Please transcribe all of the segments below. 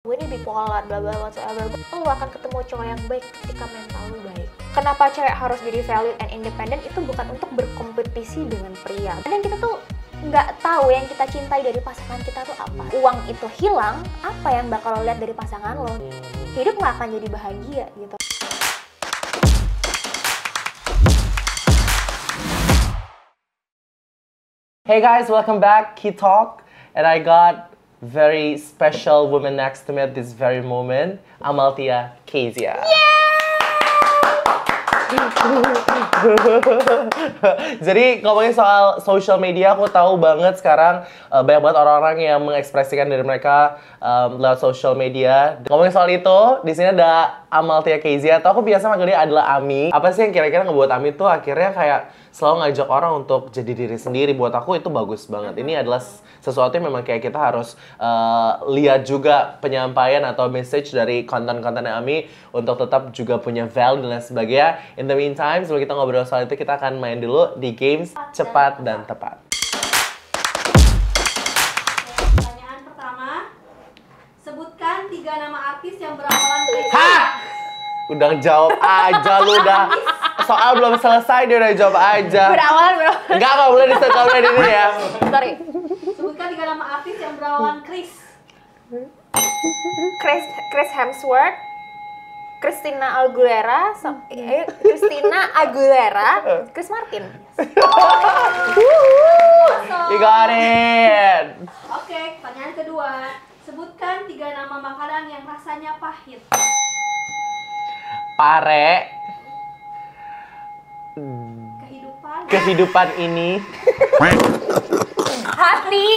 gue ini bipolar, bla bla whatsoever. Lo akan ketemu cowok yang baik ketika mental lo baik. Kenapa cewek harus jadi valid and independent? Itu bukan untuk berkompetisi dengan pria. Kadang kita tuh nggak tahu yang kita cintai dari pasangan kita tuh apa. Uang itu hilang, apa yang bakal lo lihat dari pasangan lo? Hidup nggak akan jadi bahagia gitu. Hey guys, welcome back, Key Talk, and I got very special woman next to me at this very moment, Amalthea Kezia. Jadi ngomongin soal social media, aku tahu banget sekarang banyak banget orang-orang yang mengekspresikan diri mereka lewat social media. Ngomongin soal itu, di sini ada Amalthea Kezia, atau aku biasa manggil dia adalah Ami. Apa sih yang kira-kira ngebuat Ami tuh akhirnya kayak selalu ngajak orang untuk jadi diri sendiri? Buat aku itu bagus banget. Ini adalah sesuatu yang memang kayak kita harus lihat juga penyampaian atau message dari konten-kontennya Ami untuk tetap juga punya value dan lain sebagainya. In the meantime, sebelum kita ngobrol soal itu, kita akan main dulu di games cepat dan tepat. Pertanyaan pertama, sebutkan 3 nama artis yang berawalan K. Hah? Udah jawab aja lu dah. Soal belum selesai dia udah jawab aja. Berawalan bro. Enggak boleh disekolahkan ini ya. Sorry. Sebutkan 3 nama artis yang berawalan Chris. Chris Hemsworth, Christina Aguilera, Chris Martin. You got it. Oke, pertanyaan kedua, sebutkan 3 nama makanan yang rasanya pahit. Pare. Kehidupan ini. Hati.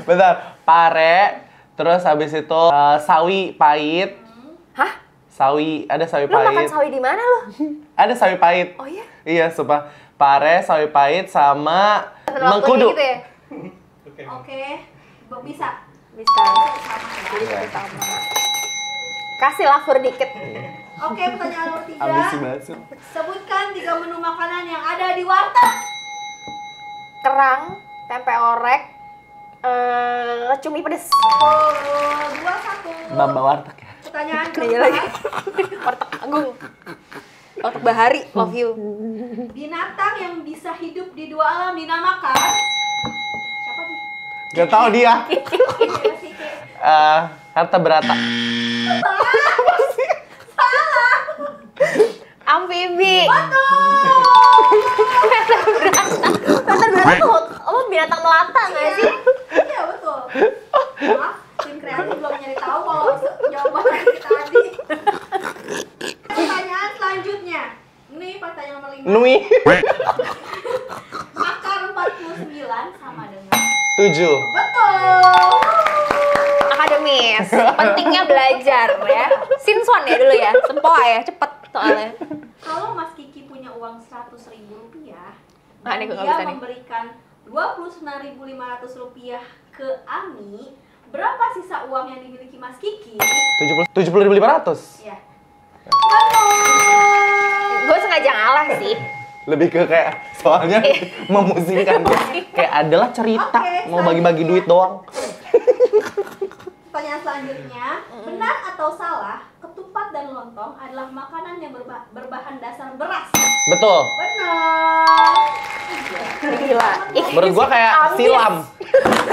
Bentar, pare. Terus habis itu sawi pahit. Hah? Sawi, ada sawi Lu makan pahit. sawi di mana lo? Ada sawi pahit. Oh iya? Iya, sumpah. Pare, sawi pahit sama mengkudu. Gitu ya? Oke, bisa. Bisa. Jadi sama. Kasih lavur dikit. Oke, pertanyaan nomor 3. Ambisi banget. Sebutkan 3 menu makanan yang ada di warteg. Kerang, tempe orek, cumi pedes. 2-1. Bamba warteg ya. Pertanyaan Iya lagi. keempat, Warteg Agung. Warteg Bahari, love you. binatang yang bisa hidup di 2 alam dinamakan. Siapa nih? Gak tau dia. Siapa sih, Ki? Harta berata. Amfibi. Lo binatang melata nggak sih? Iya betul. Maaf, tim kreatif belum nyari tahu kalau jawaban kita tadi. Pertanyaan selanjutnya. Ini pertanyaan nomor 5. Nui. Akar 49 sama dengan 7. betul. Akademis. Pentingnya belajar ya. Sinsuan ya dulu ya. Sempoa ya, cepet soalnya. Kalau Mas Kiki punya uang 100.000 rupiah, Nah, dan ini gue nggak dia bisa nih. memberikan 29.500 rupiah ke Ami, berapa sisa uang yang dimiliki Mas Kiki? 70.500. Ya. Betul. Gue sengaja ngalah sih. Lebih ke kayak soalnya memusingkan. Kayak adalah cerita Oke, mau bagi-bagi duit doang. Pertanyaan selanjutnya, benar atau salah, ketupat dan lontong adalah makanan yang berbahan dasar beras? Betul. Benar. Gila. Menurut gua kayak Ambis. silam.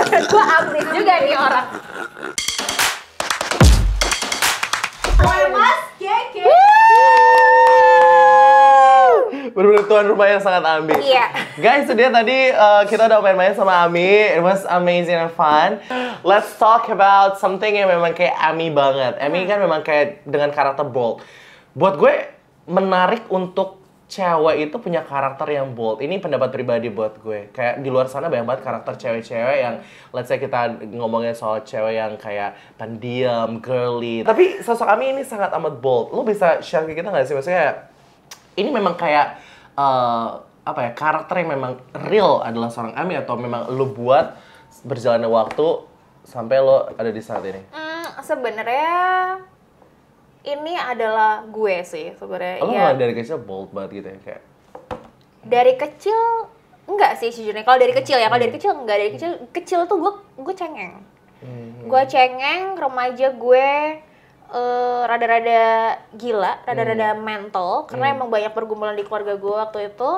Gue ambis juga nih orang. Oleh Mas Kiki. Bener-bener tuan rumah yang sangat ambil. Iya. Guys, dia tadi kita udah main-main sama Ami. It was amazing and fun. Let's talk about something yang memang kayak Ami banget. Ami kan memang kayak dengan karakter bold. Buat gue menarik untuk cewek itu punya karakter yang bold. Ini pendapat pribadi buat gue. Kayak di luar sana banyak banget karakter cewek-cewek yang let's say kita ngomongin soal cewek yang kayak pendiam, girly. Tapi sosok Ami ini sangat amat bold. Lo bisa share ke kita nggak sih? Maksudnya ini memang kayak apa ya, karakter yang memang real adalah seorang Ami, atau memang lo buat berjalannya waktu sampai lo ada di saat ini? Sebenarnya ini adalah gue sih sebenarnya. Lo Ya, malah dari kecil bold banget gitu ya kayak. dari kecil enggak sih sejujurnya. Kalau dari kecil ya, kalau dari kecil enggak, dari kecil tuh gue cengeng. Gue cengeng, remaja gue rada-rada gila, rada-rada mental, karena emang banyak pergumulan di keluarga gue waktu itu.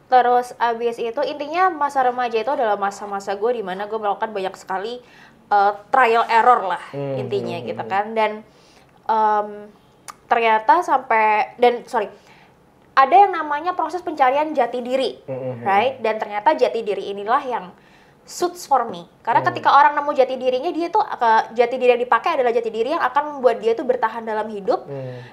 Terus abis itu intinya masa remaja itu adalah masa-masa gue di mana gue melakukan banyak sekali trial error lah intinya gitu kan. Dan ternyata ada yang namanya proses pencarian jati diri, right? Dan ternyata jati diri inilah yang suits for me. Karena ketika orang nemu jati dirinya, dia tuh jati diri yang dipakai adalah jati diri yang akan membuat dia tuh bertahan dalam hidup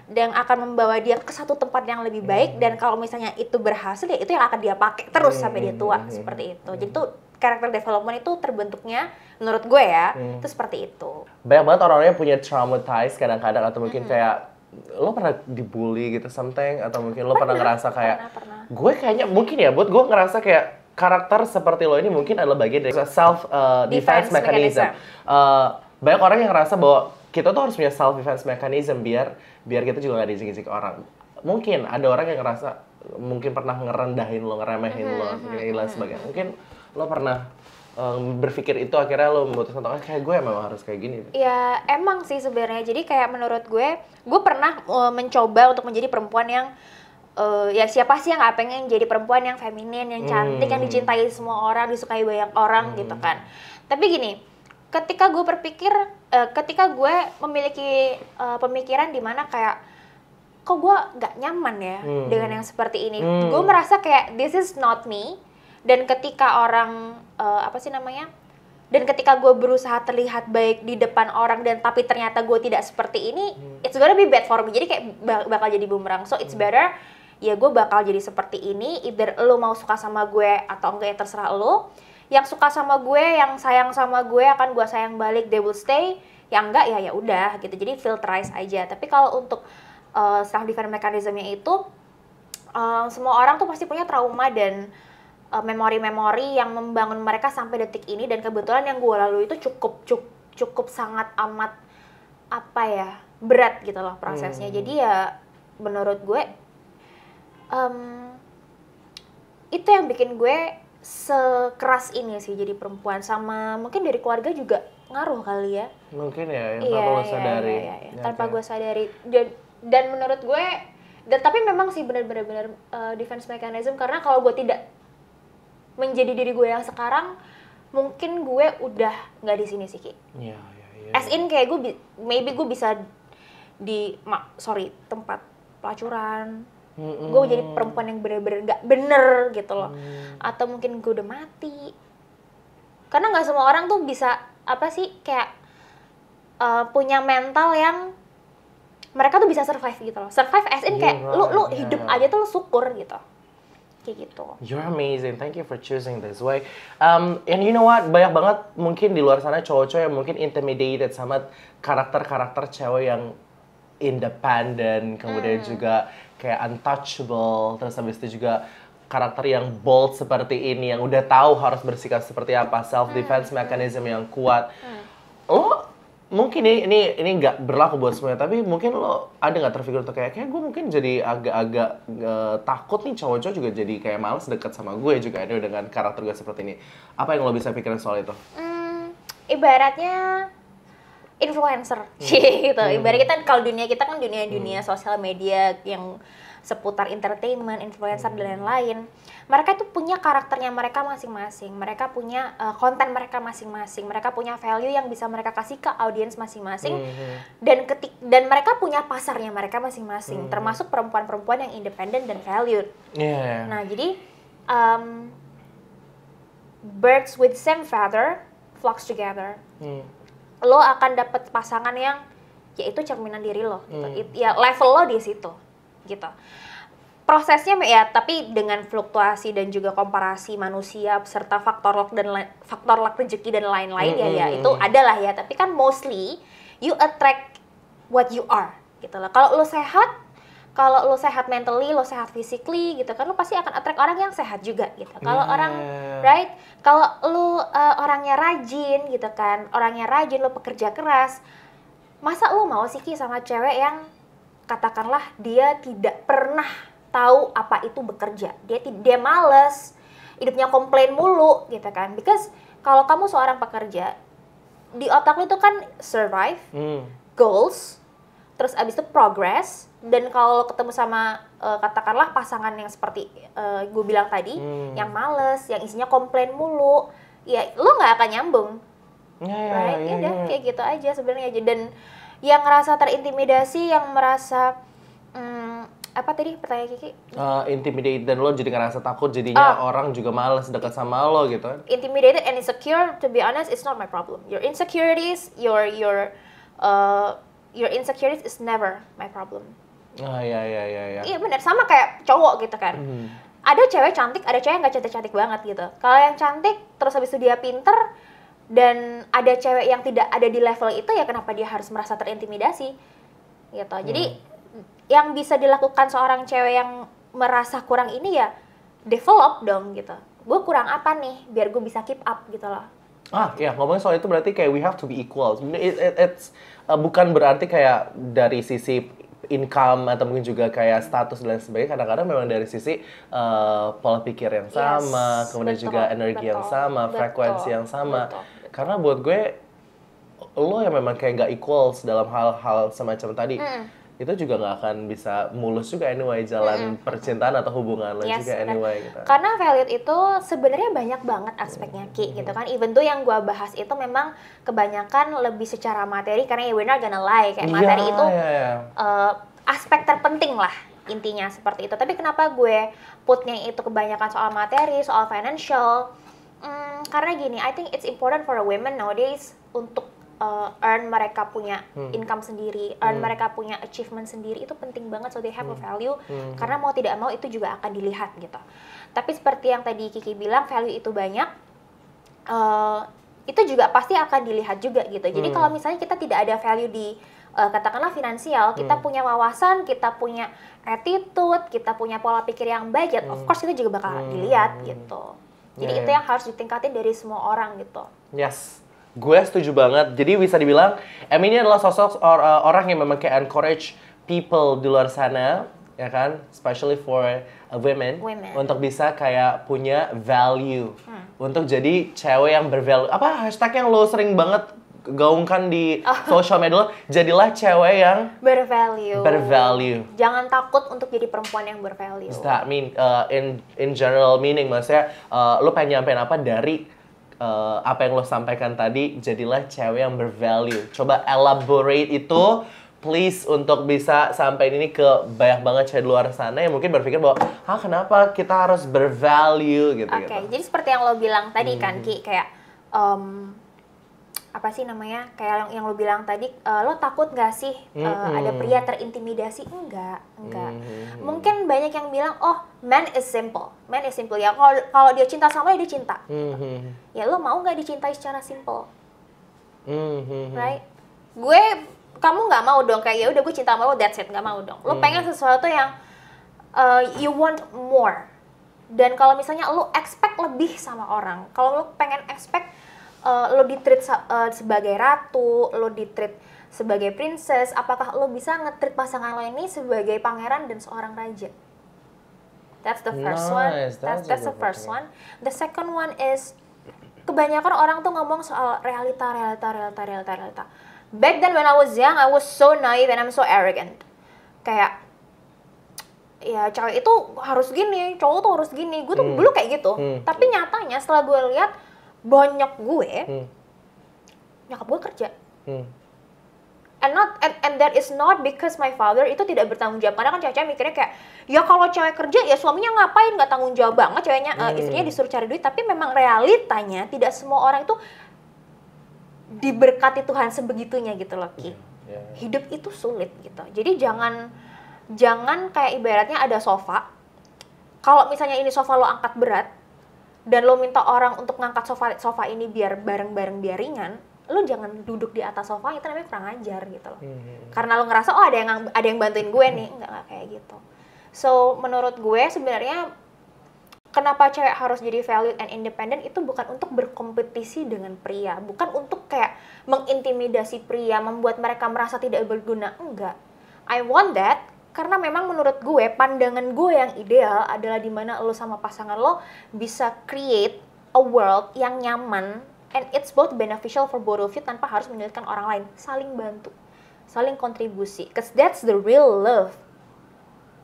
dan akan membawa dia ke satu tempat yang lebih baik. Dan kalau misalnya itu berhasil, ya itu yang akan dia pakai terus sampai dia tua, seperti itu. Jadi tuh character development itu terbentuknya menurut gue ya, itu seperti itu. Banyak banget orang-orang yang punya traumatized kadang-kadang, atau mungkin kayak lo pernah dibully gitu something, atau mungkin lo pernah ngerasa kayak gue kayaknya mungkin ya buat gue ngerasa kayak karakter seperti lo ini mungkin adalah bagian dari self defense mechanism. Banyak orang yang ngerasa bahwa kita tuh harus punya self defense mechanism biar kita juga nggak diinjek-injek orang. Mungkin ada orang yang ngerasa mungkin pernah ngerendahin lo, ngeremehin lo, dan sebagainya. Mungkin lo pernah berpikir itu, akhirnya lo memutuskan untuk kayak gue memang harus kayak gini. Ya emang sih sebenarnya. Jadi kayak menurut gue pernah mencoba untuk menjadi perempuan yang ya siapa sih yang gak pengen jadi perempuan yang feminin, yang cantik, yang dicintai semua orang, disukai banyak orang gitu kan. Tapi gini, ketika gue berpikir, ketika gue memiliki pemikiran di mana kayak kok gue gak nyaman ya dengan yang seperti ini. Gue merasa kayak this is not me. Dan ketika orang dan ketika gue berusaha terlihat baik di depan orang dan tapi ternyata gue tidak seperti ini, it's gonna be bad for me. Jadi kayak bakal jadi bumerang. So it's better ya gue bakal jadi seperti ini, either lo mau suka sama gue atau enggak ya terserah lo. Yang suka sama gue, yang sayang sama gue akan gue sayang balik, they will stay. Yang enggak ya udah gitu. Jadi filterize aja. Tapi kalau untuk self defense mechanism-nya itu semua orang tuh pasti punya trauma dan memori-memori yang membangun mereka sampai detik ini. Dan kebetulan yang gue lalui itu cukup sangat amat berat gitu loh prosesnya. Jadi ya menurut gue itu yang bikin gue sekeras ini sih jadi perempuan. Sama mungkin dari keluarga juga ngaruh kali ya. Mungkin ya, yang tanpa lo sadari. Iya. Tanpa gue sadari. Dan menurut gue, tapi memang sih benar-benar defense mechanism. Karena kalau gue tidak menjadi diri gue yang sekarang, mungkin gue udah nggak di sini sih, Ki. Iya. As in kayak maybe gue bisa di tempat pelacuran. Gue jadi perempuan yang bener-bener gak bener gitu loh. Atau mungkin gue udah mati. Karena gak semua orang tuh bisa kayak punya mental yang mereka tuh bisa survive gitu loh. Survive as in kayak lu hidup aja tuh lu syukur gitu. Kayak gitu. You're amazing. Thank you for choosing this way. And you know what? Banyak banget mungkin di luar sana cowok-cowok yang mungkin intimidated sama karakter-karakter cewek yang independent, kemudian juga kayak untouchable, terus habis itu juga karakter yang bold seperti ini, yang udah tahu harus bersikap seperti apa, self defense mechanism yang kuat. Lo mungkin ini nggak berlaku buat semuanya, tapi mungkin lo ada nggak terpikir untuk kayak gue mungkin jadi agak-agak takut nih cowok-cowok juga jadi kayak males deket sama gue juga ini dengan karakter gue seperti ini. Apa yang lo bisa pikirin soal itu? Ibaratnya influencer gitu. Ibarat kita kalau dunia kita kan dunia sosial media yang seputar entertainment, influencer dan lain-lain. Mereka tuh punya karakternya mereka masing-masing. Mereka punya konten mereka masing-masing. Mereka punya value yang bisa mereka kasih ke audiens masing-masing. Dan mereka punya pasarnya mereka masing-masing. Termasuk perempuan-perempuan yang independen dan valued. Yeah. Nah, jadi birds with same feather flocks together. Lo akan dapat pasangan yang yaitu cerminan diri lo gitu. Ya level lo di situ gitu. Prosesnya ya tapi dengan fluktuasi dan juga komparasi manusia serta faktor luck rezeki dan lain-lain ya itu adalah ya, tapi kan mostly you attract what you are gitu loh. Kalau lo sehat mentally, lo sehat physically gitu kan, lo pasti akan attract orang yang sehat juga gitu. Kalau kalau lo orangnya rajin gitu kan, lo pekerja keras, masa lo mau sih Ki sama cewek yang katakanlah dia tidak pernah tahu apa itu bekerja, dia males, hidupnya komplain mulu gitu kan. Because kalau kamu seorang pekerja, di otak lu tuh kan survive, goals, terus abis itu progress, dan kalau lo ketemu sama katakanlah pasangan yang seperti gue bilang tadi, yang males, yang isinya komplain mulu, ya lo nggak akan nyambung, right? Udah kayak gitu aja sebenarnya aja. Dan yang ngerasa terintimidasi, yang merasa apa tadi pertanyaan Kiki? Intimidate dan lo jadi ngerasa takut, jadinya orang juga males dekat sama lo gitu kan? Intimidated and insecure, to be honest, it's not my problem. Your insecurities, your insecurities is never my problem. Iya. Iya benar, sama kayak cowok gitu kan. Ada cewek cantik, ada cewek nggak cantik-cantik banget gitu. Kalau yang cantik, terus habis itu dia pinter, dan ada cewek yang tidak ada di level itu, ya kenapa dia harus merasa terintimidasi gitu. Jadi yang bisa dilakukan seorang cewek yang merasa kurang ini ya develop dong gitu. Gue kurang apa nih biar gue bisa keep up gitu loh. Ya ngomongin soal itu berarti kayak we have to be equal. It's bukan berarti kayak dari sisi income atau mungkin juga kayak status dan sebagainya. Kadang-kadang memang dari sisi pola pikir yang sama, kemudian juga energi yang sama, frekuensi yang sama. Karena buat gue lo yang memang kayak nggak equals dalam hal-hal semacam tadi. Itu juga nggak akan bisa mulus juga anyway jalan percintaan atau hubungan lo juga anyway gitu. Karena value itu sebenarnya banyak banget aspeknya Ki gitu kan. Even tuh yang gue bahas itu memang kebanyakan lebih secara materi, karena we're not gonna lie kayak materi itu aspek terpenting lah intinya seperti itu. Tapi kenapa gue putnya itu kebanyakan soal materi, soal financial? Karena gini, I think it's important for a women nowadays untuk earn mereka punya income sendiri, earn mereka punya achievement sendiri, itu penting banget, so they have a value, karena mau tidak mau itu juga akan dilihat gitu. Tapi seperti yang tadi Kiki bilang, value itu banyak, itu juga pasti akan dilihat juga gitu. Jadi kalau misalnya kita tidak ada value di katakanlah finansial, kita punya wawasan, kita punya attitude, kita punya pola pikir yang baik, of course itu juga bakal dilihat gitu. Jadi itu yang harus ditingkatin dari semua orang gitu. Yes. Gue setuju banget. Jadi bisa dibilang, Emi ini adalah sosok orang yang memang kayak encourage people di luar sana, ya kan? Especially for women. Untuk bisa kayak punya value. Untuk jadi cewek yang bervalue. Apa hashtag yang lo sering banget gaungkan di social media lo? Jadilah cewek yang bervalue. Jangan takut untuk jadi perempuan yang bervalue. Does that mean, in general meaning, maksudnya lo pengen nyampein apa dari apa yang lo sampaikan tadi, jadilah cewek yang bervalue. Coba elaborate itu, please, untuk bisa sampai ini ke banyak banget cewek di luar sana yang mungkin berpikir bahwa, kenapa kita harus bervalue gitu. Oke, jadi seperti yang lo bilang tadi kan, Ki, kayak apa sih namanya, kayak yang lo bilang tadi, lo takut nggak sih ada pria terintimidasi? Enggak. Mungkin banyak yang bilang, man is simple ya, kalau dia cinta sama dia cinta. Ya lo mau nggak dicintai secara simple, right? Kamu nggak mau dong kayak ya udah gue cinta sama lo, that's it, nggak mau dong. Lo pengen sesuatu yang you want more. Dan kalau misalnya lo expect lebih sama orang, kalau lo pengen expect lo di-treat sebagai ratu, lo di-treat sebagai princess, apakah lo bisa nge-treat pasangan lo ini sebagai pangeran dan seorang raja? That's the first one. That's the first one. The second one is, kebanyakan orang tuh ngomong soal realita. Back then when I was young, I was so naive and I'm so arrogant. Kayak, ya cewek itu harus gini, cowok tuh harus gini. Gue tuh dulu kayak gitu. Tapi nyatanya setelah gue lihat, bonyok gue, nyokap gue kerja. And that is not because my father itu tidak bertanggung jawab. Karena kan cewek-cewek mikirnya kayak, ya kalau cewek kerja ya suaminya ngapain, nggak tanggung jawab banget ceweknya, istrinya disuruh cari duit. Tapi memang realitanya tidak semua orang itu diberkati Tuhan sebegitunya gitu loh, Ki. Hidup itu sulit gitu. Jadi jangan kayak ibaratnya ada sofa. Kalau misalnya ini sofa lo angkat berat, dan lo minta orang untuk ngangkat sofa ini biar bareng-bareng biar ringan, lo jangan duduk di atas sofa, itu namanya kurang ajar gitu loh. Karena lo ngerasa ada yang bantuin gue nih, enggak kayak gitu. So menurut gue sebenarnya kenapa cewek harus jadi valued and independent itu bukan untuk berkompetisi dengan pria, bukan untuk kayak mengintimidasi pria, membuat mereka merasa tidak berguna, enggak. I want that. Karena memang menurut gue, pandangan gue yang ideal adalah dimana lo sama pasangan lo bisa create a world yang nyaman, and it's both beneficial for both of you tanpa harus menyulitkan orang lain. Saling bantu, saling kontribusi, cause that's the real love.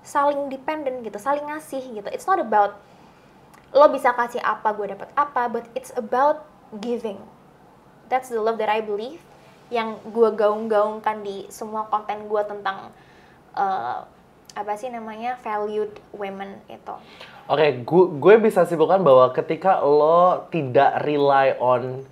Saling dependent gitu, saling ngasih gitu. It's not about lo bisa kasih apa, gue dapat apa, but it's about giving. That's the love that I believe, yang gue gaung-gaungkan di semua konten gue tentang apa sih namanya, valued women itu. Oke, gue bisa simpulkan bahwa ketika lo tidak rely on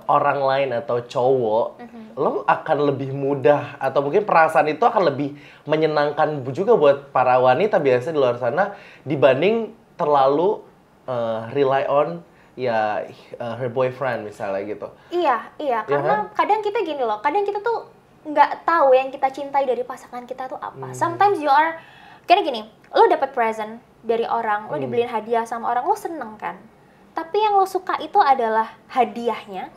orang lain atau cowok, lo akan lebih mudah, atau mungkin perasaan itu akan lebih menyenangkan juga buat para wanita biasa di luar sana dibanding terlalu rely on her boyfriend misalnya gitu. Iya, karena kadang kita gini loh, kadang kita tuh nggak tahu yang kita cintai dari pasangan kita tuh apa. Sometimes you are, kayak gini, lo dapet present dari orang, lo dibeliin hadiah sama orang, lo seneng kan? Tapi yang lo suka itu adalah hadiahnya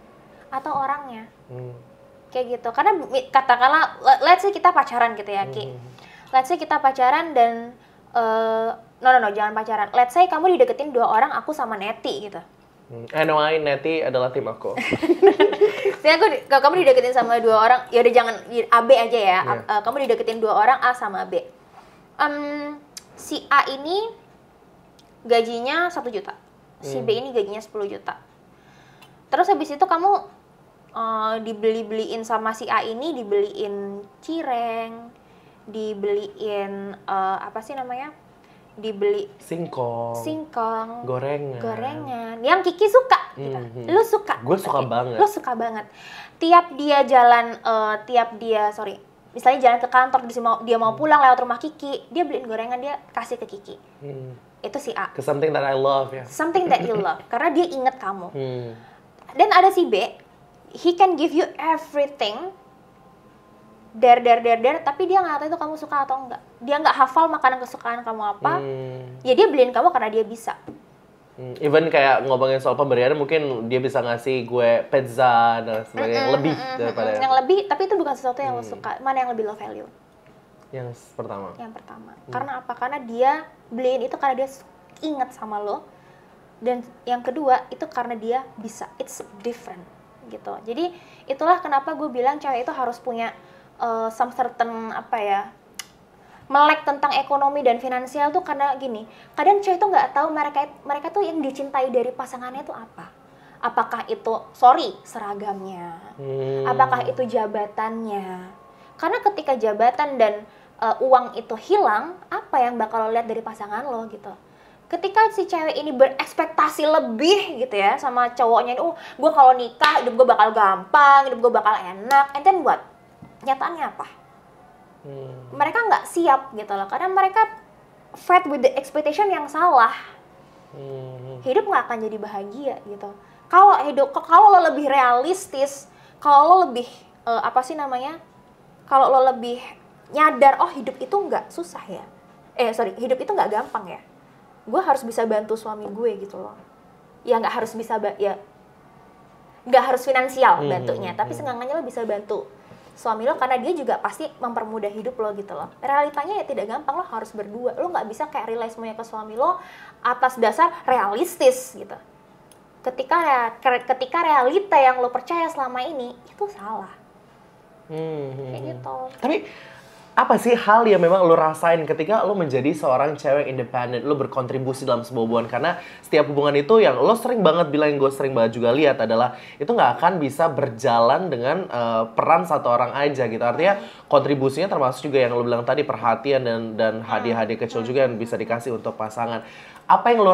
atau orangnya. Kayak gitu, karena katakanlah, let's say kita pacaran gitu ya, Ki. Let's say kita pacaran dan, no, jangan pacaran. Let's say kamu dideketin 2 orang, aku sama Neti gitu. Anyway, Neti adalah tim aku. Kalau kamu dideketin sama 2 orang, ya udah jangan AB aja ya. Kamu dideketin 2 orang, A sama B. Si A ini gajinya 1 juta, si B ini gajinya 10 juta. Terus habis itu kamu dibeliin sama si A ini, dibeliin cireng, dibeliin apa sih namanya? Dibeli singkong, gorengan yang Kiki suka gitu. Lu suka? Gue suka banget. Lu suka banget. Tiap dia jalan, misalnya jalan ke kantor, dia mau pulang lewat rumah Kiki, dia beliin gorengan, dia kasih ke Kiki. Itu si A. Something that I love ya. Something that you love, karena dia inget kamu. Dan ada si B, he can give you everything, tapi dia nggak tahu itu kamu suka atau enggak. Dia nggak hafal makanan kesukaan kamu apa. Ya dia beliin kamu karena dia bisa. Even kayak ngomongin soal pemberian, mungkin dia bisa ngasih gue pizza dan sebagainya, lebih daripada yang lebih, tapi itu bukan sesuatu yang lo suka. Mana yang lebih lo value? Yang pertama. Karena apa? Karena dia beliin itu karena dia inget sama lo. Dan yang kedua itu karena dia bisa. It's different gitu. Jadi itulah kenapa gue bilang cewek itu harus punya some certain melek tentang ekonomi dan finansial tuh, karena gini, kadang cewek tuh nggak tahu mereka tuh yang dicintai dari pasangannya tuh apa. Apakah itu seragamnya, apakah itu jabatannya. Karena ketika jabatan dan uang itu hilang, apa yang bakal lo lihat dari pasangan lo gitu. Ketika si cewek ini berekspektasi lebih gitu ya sama cowoknya, gue kalau nikah hidup gue bakal gampang, hidup gue bakal enak, and then what? Nyataannya apa? Mereka nggak siap gitu loh, karena mereka fed with the expectation yang salah. Hidup nggak akan jadi bahagia gitu. Kalau lo lebih realistis, kalau lo lebih kalau lo lebih nyadar, hidup itu nggak susah ya. Hidup itu nggak gampang ya. Gue harus bisa bantu suami gue gitu loh. Ya nggak harus nggak harus finansial bantunya, tapi seenggaknya lo bisa bantu suami lo, karena dia juga pasti mempermudah hidup lo gitu loh. Realitanya ya tidak gampang, lo harus berdua. Lo nggak bisa kayak rely semuanya ke suami lo atas dasar realistis gitu. Ketika realita yang lo percaya selama ini itu salah. Kayak gitu. Tapi apa sih hal yang memang lo rasain ketika lo menjadi seorang cewek independen, lo berkontribusi dalam sebuah hubungan? Karena setiap hubungan itu yang lo sering banget bilang, yang gue sering banget juga lihat adalah itu nggak akan bisa berjalan dengan peran satu orang aja gitu. Artinya kontribusinya termasuk juga yang lo bilang tadi, perhatian dan hadiah-hadiah kecil juga yang bisa dikasih untuk pasangan. Apa yang lo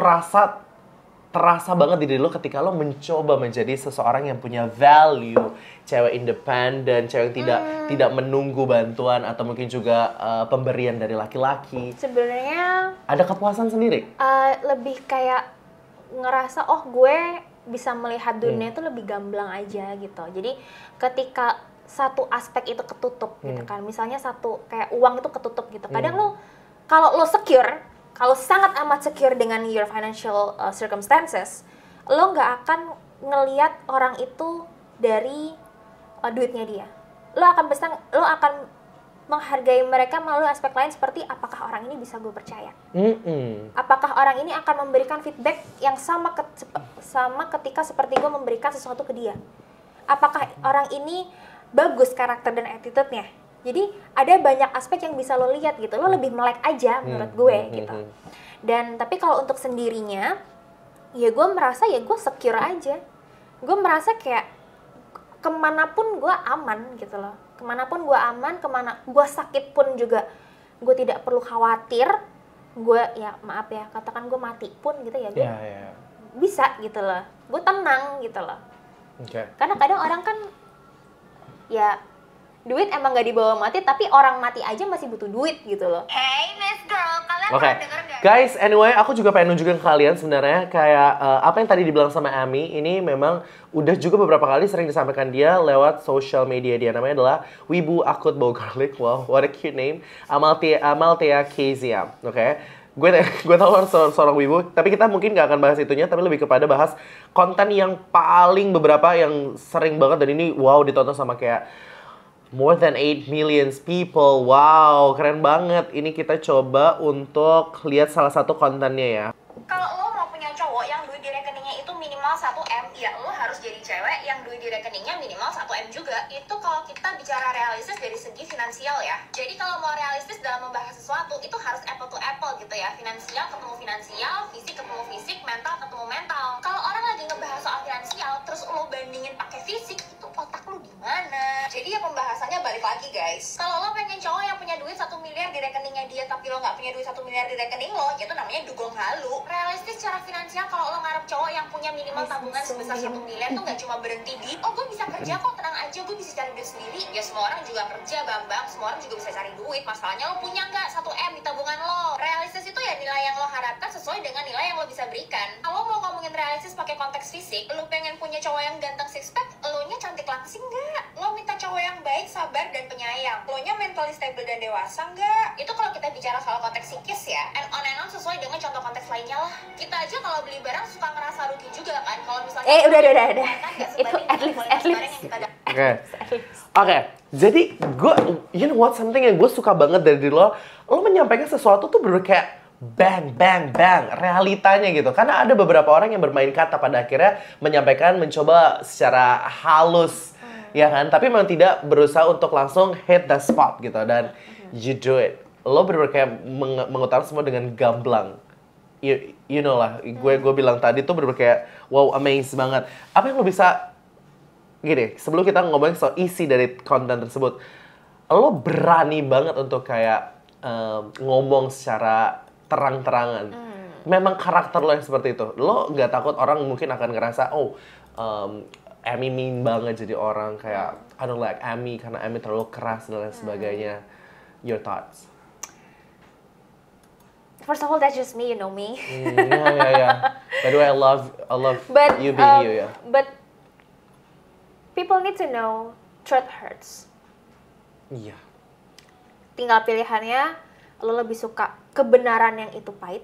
terasa banget di diri lo ketika lo mencoba menjadi seseorang yang punya value, cewek independen, cewek yang tidak menunggu bantuan atau mungkin juga pemberian dari laki-laki? Sebenarnya ada kepuasan sendiri? Lebih kayak ngerasa gue bisa melihat dunia itu lebih gamblang aja gitu. Jadi ketika satu aspek itu ketutup gitu kan, misalnya satu kayak uang itu ketutup gitu. Kadang kalau lo secure, kalau sangat amat secure dengan your financial circumstances, lo nggak akan ngelihat orang itu dari duitnya dia. Lo akan menghargai mereka melalui aspek lain seperti apakah orang ini bisa gue percaya, apakah orang ini akan memberikan feedback yang sama ketika seperti gue memberikan sesuatu ke dia, apakah orang ini bagus karakter dan attitude-nya. Jadi ada banyak aspek yang bisa lo lihat gitu, lo lebih melek aja menurut gue gitu. Dan tapi kalau untuk sendirinya, ya gue merasa ya gue secure aja, gue merasa kayak kemanapun gue aman gitu loh, kemanapun gue aman, kemana gue sakit pun juga gue tidak perlu khawatir. Gue ya maaf ya, katakan gue mati pun gitu ya, gue bisa gitu loh, gue tenang gitu loh. Karena kadang orang kan ya duit emang gak dibawa mati, tapi orang mati aja masih butuh duit gitu loh. Hey Miss Girl, kalian pernah denger gak? Guys, anyway, aku juga pengen nunjukin ke kalian sebenarnya kayak apa yang tadi dibilang sama Ami, ini memang udah juga beberapa kali sering disampaikan dia lewat social media dia. Namanya adalah Wibu Akut Bau Garlic. Wow, what a cute name. Amalthea Kezia, oke? Gue tahu harus seorang wibu, tapi kita mungkin gak akan bahas itunya, tapi lebih kepada bahas konten yang paling beberapa yang sering banget dan ini wow ditonton sama kayak more than 8 million people. Wow, keren banget. Ini kita coba untuk lihat salah satu kontennya ya. Kalau lo mau punya cowok yang duit di rekeningnya itu minimal 1M, ya lo harus jadi cewek yang duit di rekeningnya minimal 1M juga. Itu kalau kita bicara realistis dari segi finansial ya. Jadi kalau mau realistis dalam membahas sesuatu, itu harus apple to apple gitu ya. Finansial ketemu finansial, fisik ketemu fisik, mental ketemu mental. Kalau orang lagi ngebahas soal finansial, terus lo bandingin pakai fisik, itu otak lo gimana? Jadi ya pembahasannya balik lagi guys. Kalau lo pengen cowok yang punya duit 1 miliar di rekeningnya dia, tapi lo nggak punya duit 1 miliar di rekening lo, itu namanya dugong halu. Realistis secara finansial, kalau lo ngarep cowok yang punya minimal tabungan sebesar 1 miliar tuh nggak cuma berhenti di oh gue bisa kerja kok, tenang aja gue bisa cari duit sendiri. Ya semua orang juga kerja Bambang, semua orang juga bisa cari duit. Masalahnya lo punya nggak 1M di tabungan lo. Realistis itu ya nilai yang lo harapkan sesuai dengan nilai yang lo bisa berikan. Kalau mau ngomongin realistis pakai konteks fisik, lo pengen punya cowok yang ganteng six pack, lo nya cantik langsing nggak? Lo minta cowok yang baik, sabar dan penyayang, lo nya mentally stable dan dewasa nggak? Itu kalau kita bicara soal konteks psikis ya, and on sesuai dengan contoh konteks lainnya lah. Kita aja kalau beli barang suka ngerasa rugi juga kan, kalau misalnya udah. Itu at least. Oke, jadi gue, you know what, something yang gue suka banget dari lo menyampaikan sesuatu tuh bener kayak bang, realitanya gitu. Karena ada beberapa orang yang bermain kata pada akhirnya menyampaikan, mencoba secara halus, ya kan? Tapi memang tidak berusaha untuk langsung hit the spot gitu. Dan you do it. Lo bener kayak mengutarakan semua dengan gamblang. You know lah, gue bilang tadi tuh bener kayak wow, amazed banget. Apa yang lo bisa, gini, sebelum kita ngomongin soal isi dari konten tersebut, lo berani banget untuk kayak ngomong secara terang-terangan. Memang karakter lo yang seperti itu. Lo nggak takut orang mungkin akan ngerasa, Amy mean banget jadi orang kayak I don't like Amy karena Amy terlalu keras dan lain sebagainya. Your thoughts? First of all, that's just me, you know me. Yeah. By the way, I love you being you, ya. But people need to know truth hurts. Iya. Tinggal pilihannya, lo lebih suka kebenaran yang itu pahit,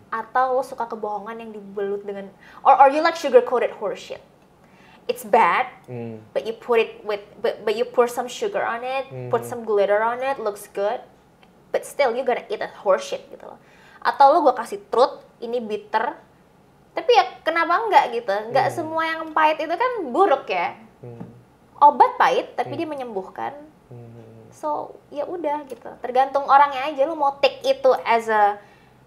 atau lo suka kebohongan yang dibelut dengan, or you like sugar coated horseshit. It's bad, but you pour some sugar on it, put some glitter on it, looks good, but still you gonna eat that horseshit gitu loh. Atau lo gue kasih truth, ini bitter, tapi ya kenapa enggak gitu? Enggak semua yang pahit itu kan buruk ya. Obat pahit, tapi dia menyembuhkan. So ya udah gitu. Tergantung orangnya aja. Lo mau take itu as a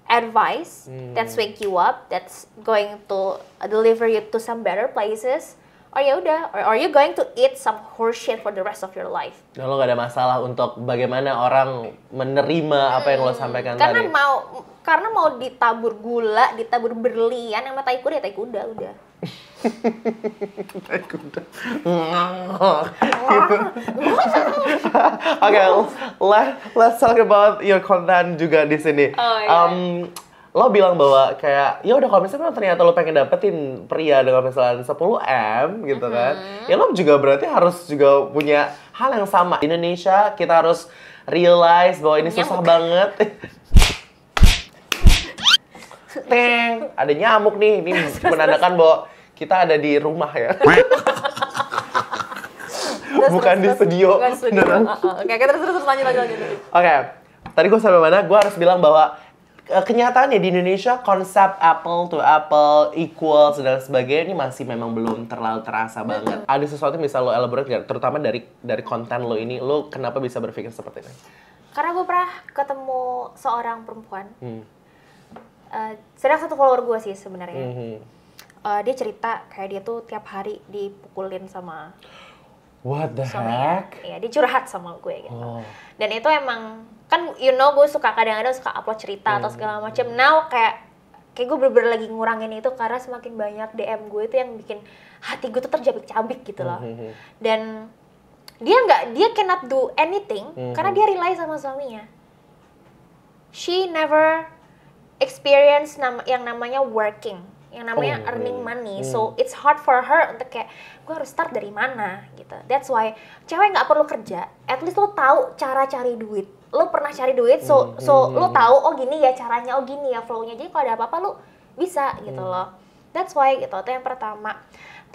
advice that's wake you up, that's going to deliver you to some better places. Or ya udah, or you going to eat some horseshit for the rest of your life. Nah, lo gak ada masalah untuk bagaimana orang menerima apa yang lo sampaikan tadi. Karena mau ditabur gula, ditabur berlian sama tai kuda, tai kuda udah. Tai kuda. Okay, let's talk about your content juga di sini. Oh, yeah. Lo bilang bahwa kayak ya udah kalau misalnya ternyata lo pengen dapetin pria dengan penghasilan 10M gitu kan, ya lo juga berarti harus juga punya hal yang sama. Di Indonesia kita harus realize bahwa ini susah banget. Ada nyamuk nih, ini menandakan bahwa kita ada di rumah ya. Bukan di studio. Bukan studio. Beneran. Oke, terus lanjut. Oke, tadi gue sampai mana? Gue harus bilang bahwa kenyataannya di Indonesia konsep apple to apple, equals dan sebagainya ini masih memang belum terlalu terasa banget. Ada sesuatu yang bisa lo elaborate nggak? Terutama dari konten lo ini, lo kenapa bisa berpikir seperti ini? Karena gue pernah ketemu seorang perempuan, sedang satu follower gue sih sebenarnya. Dia cerita kayak dia tuh tiap hari dipukulin sama What the suaminya. heck? Iya, dia curhat sama gue gitu. Oh. Dan itu emang kan gue suka kadang-kadang suka upload cerita atau segala macam. Now kayak gue bener-bener lagi ngurangin itu karena semakin banyak DM gue itu yang bikin hati gue tuh tercabik-cabik gitu loh. Dan dia cannot do anything karena dia rely sama suaminya. She never experience yang namanya working, yang namanya earning money. So it's hard for her untuk kayak gue harus start dari mana gitu. That's why cewek nggak perlu kerja, at least lo tahu cara cari duit. Lo pernah cari duit, so lo tahu oh gini ya caranya, oh gini ya flow-nya. Jadi kalau ada apa-apa lo bisa gitu loh. That's why gitu. Itu yang pertama.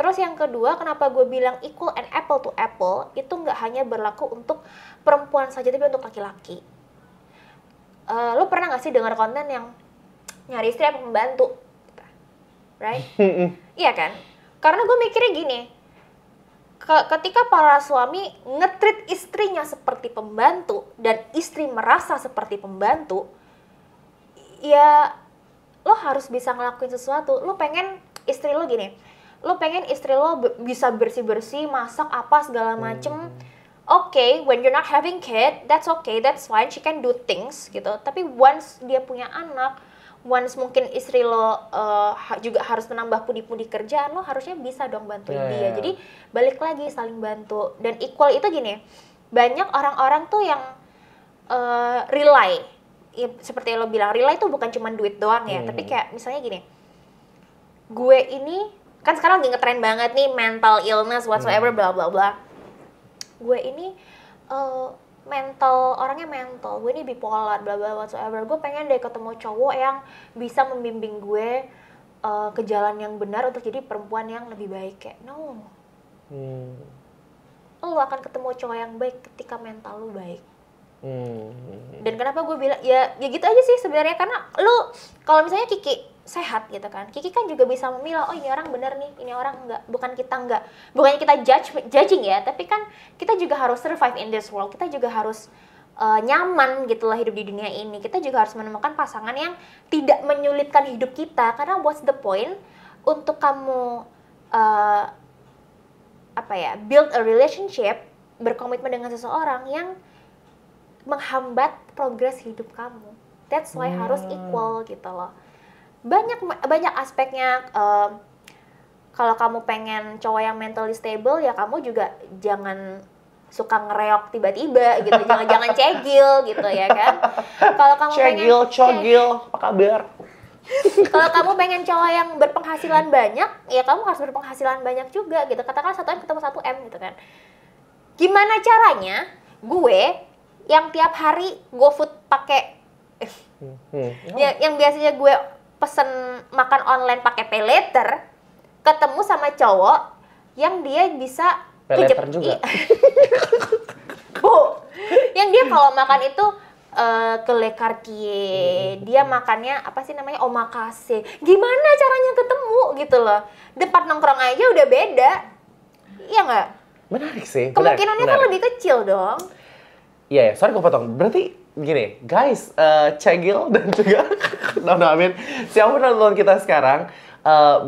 Terus yang kedua, kenapa gue bilang equal and apple to apple itu nggak hanya berlaku untuk perempuan saja tapi untuk laki-laki. Lo pernah nggak sih dengar konten yang nyari istri apa pembantu? Right? Iya kan? Karena gue mikirnya gini, ketika para suami nge-treat istrinya seperti pembantu dan istri merasa seperti pembantu, ya lo harus bisa ngelakuin sesuatu. Lo pengen istri lo gini, lo pengen istri lo bisa bersih-bersih, masak apa segala macem. Okay, when you're not having kid, that's okay, that's fine, she can do things gitu. Tapi once dia punya anak, once mungkin istri lo juga harus menambah pundi-pundi kerjaan, lo harusnya bisa dong bantuin dia. Jadi balik lagi saling bantu. Dan equal itu gini, banyak orang-orang tuh yang rely, ya, seperti yang lo bilang, rely itu bukan cuma duit doang ya, tapi kayak misalnya gini, gue ini kan sekarang lagi ngetrend banget nih mental illness whatsoever bla bla bla. Gue ini orangnya mental, gue ini bipolar, bla bla whatsoever. Gue pengen deh ketemu cowok yang bisa membimbing gue ke jalan yang benar untuk jadi perempuan yang lebih baik. Kayak no, lo akan ketemu cowok yang baik ketika mental lo baik. Dan kenapa gue bilang ya gitu aja sih sebenarnya, karena lo kalau misalnya Kiki sehat gitu kan, Kiki kan juga bisa memilah, oh ini orang benar nih, ini orang enggak. Bukannya kita judging ya, tapi kan kita juga harus survive in this world. Kita juga harus nyaman gitulah hidup di dunia ini. Kita juga harus menemukan pasangan yang tidak menyulitkan hidup kita. Karena what's the point untuk kamu build a relationship, berkomitmen dengan seseorang yang menghambat progres hidup kamu. That's why harus equal gitu loh. Banyak aspeknya. Kalau kamu pengen cowok yang mentally stable, ya kamu juga jangan suka ngereok tiba-tiba gitu, jangan cegil gitu ya kan. Kalau kamu cogil, apa kabar? Kalau kamu pengen cowok yang berpenghasilan banyak, ya kamu harus berpenghasilan banyak juga gitu. Katakan 1M ketemu 1M gitu kan. Gimana caranya gue yang tiap hari GoFood pakai yang biasanya gue pesen makan online pakai paylater, ketemu sama cowok yang dia bisa paylater juga. Yang dia kalau makan itu ke Le Cartier, dia makannya apa sih namanya, omakase. Gimana caranya ketemu gitu loh? Depan nongkrong aja udah beda, iya nggak? Menarik sih. Kemungkinannya kan lebih kecil dong. Iya, sorry gue potong. Berarti gini, guys, Cegil dan juga Amin, siapapun nonton kita sekarang,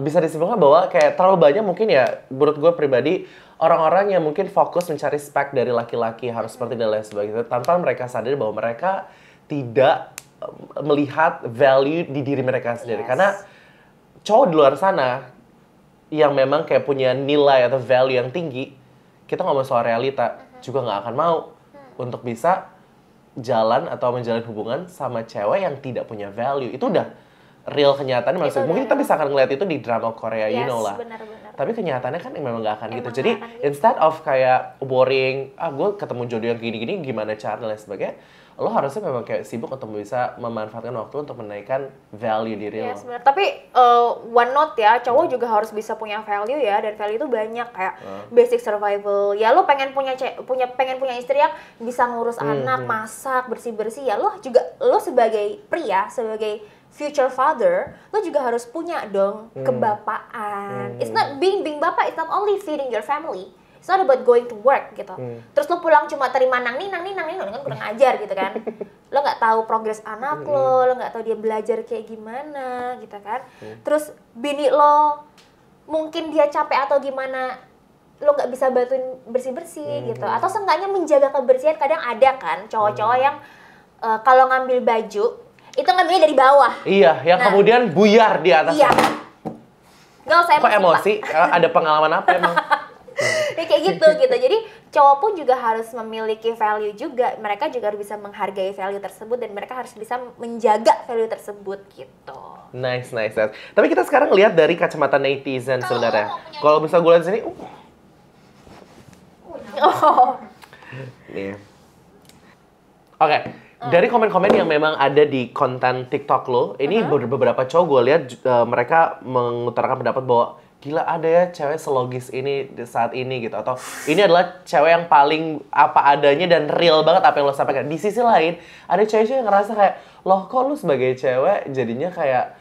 bisa disimpulkan bahwa kayak terlalu banyak mungkin ya, menurut gue pribadi, orang-orang yang mungkin fokus mencari spek dari laki-laki harus seperti dan lain sebagainya, tanpa mereka sadar bahwa mereka tidak melihat value di diri mereka sendiri. Karena cowok di luar sana yang memang kayak punya nilai atau value yang tinggi, kita ngomong soal realita, juga nggak akan mau untuk bisa jalan atau menjalin hubungan sama cewek yang tidak punya value. Itu udah real kenyataan. Maksudnya mungkin kita bisa akan ngeliat itu di drama Korea, you know lah. Benar-benar. Tapi kenyataannya kan memang nggak akan gitu. Emang Jadi nggak akan gitu. instead of kayak worrying, gue ketemu jodoh yang gini-gini gimana cara dan lain sebagainya, lo harusnya memang kayak sibuk untuk bisa memanfaatkan waktu untuk menaikkan value diri Iya lo. sebenarnya. Tapi one note ya, cowok juga harus bisa punya value ya, dan value itu banyak kayak basic survival. Ya lo pengen punya istri yang bisa ngurus anak, masak, bersih-bersih. Ya lo sebagai pria, sebagai future father, lo juga harus punya dong kebapaan. It's not being bapak, it's not only feeding your family. It's not about going to work gitu. Terus lo pulang cuma terima nang nih, kan kurang ajar gitu kan. Lo nggak tahu progres anak lo nggak tahu dia belajar kayak gimana gitu kan. Terus bini lo mungkin dia capek atau gimana, lo nggak bisa bantuin bersih-bersih gitu. Atau seenggaknya menjaga kebersihan. Kadang ada kan cowok-cowok yang kalau ngambil baju itu ngambilnya dari bawah. Iya, yang kemudian buyar di atas. Iya. Gak usah Kok emosi? Ada pengalaman apa emang? Ya kayak gitu. Jadi cowok pun juga harus memiliki value juga. Mereka juga harus bisa menghargai value tersebut dan mereka harus bisa menjaga value tersebut gitu. Nice. Tapi kita sekarang lihat dari kacamata netizen sebenarnya. Kalau misal gue lihat sini, Oh. nih. Oke, dari komen-komen yang memang ada di konten TikTok lo, ini beberapa cowok gue lihat mereka mengutarakan pendapat bahwa gila ada ya cewek selogis ini di saat ini gitu, atau ini adalah cewek yang paling apa adanya dan real banget apa yang lo sampaikan. Di sisi lain ada cewek-cewek yang ngerasa kayak loh kok lo sebagai cewek jadinya kayak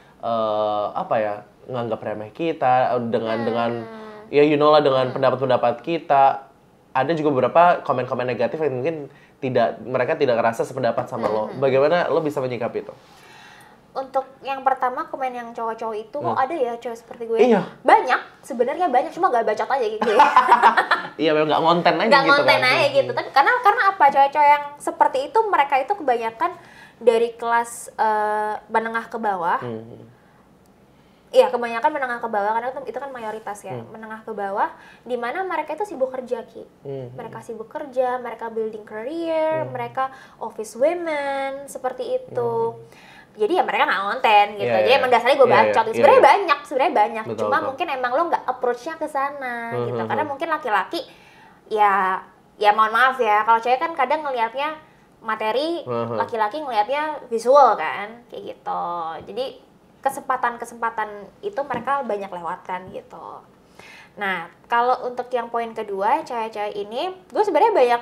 apa ya, nganggap remeh kita dengan ya you know lah, dengan pendapat-pendapat kita. Ada juga beberapa komen-komen negatif yang mungkin mereka tidak ngerasa sependapat sama lo. Bagaimana lo bisa menyikapi itu? Untuk yang pertama komen yang cowok-cowok itu kok ada ya cowok seperti gue? Iya. Banyak, sebenarnya banyak, cuma gak bacot aja gitu ya. Iya, memang nggak ngonten aja Gak gitu konten kan. aja gitu. Tapi karena apa, cowok-cowok yang seperti itu mereka itu kebanyakan dari kelas menengah ke bawah. Iya, kebanyakan menengah ke bawah karena itu kan mayoritas ya, menengah ke bawah, di mana mereka itu sibuk kerja Ki. Mereka sibuk kerja, mereka building career, mereka office women seperti itu. Jadi ya mereka nggak konten gitu. Iya, Jadi iya. emang dasarnya gue Iya, bacot. iya, Sebenarnya iya. banyak. Betul, Cuma betul. mungkin emang lo nggak approach-nya ke sana gitu. Karena mungkin laki-laki ya mohon maaf ya, kalau cewek kan kadang ngelihatnya materi, laki-laki ngelihatnya visual kan, kayak gitu. Jadi kesempatan itu mereka banyak lewatkan gitu. Nah, kalau untuk yang poin kedua, cewek-cewek ini, gue sebenarnya banyak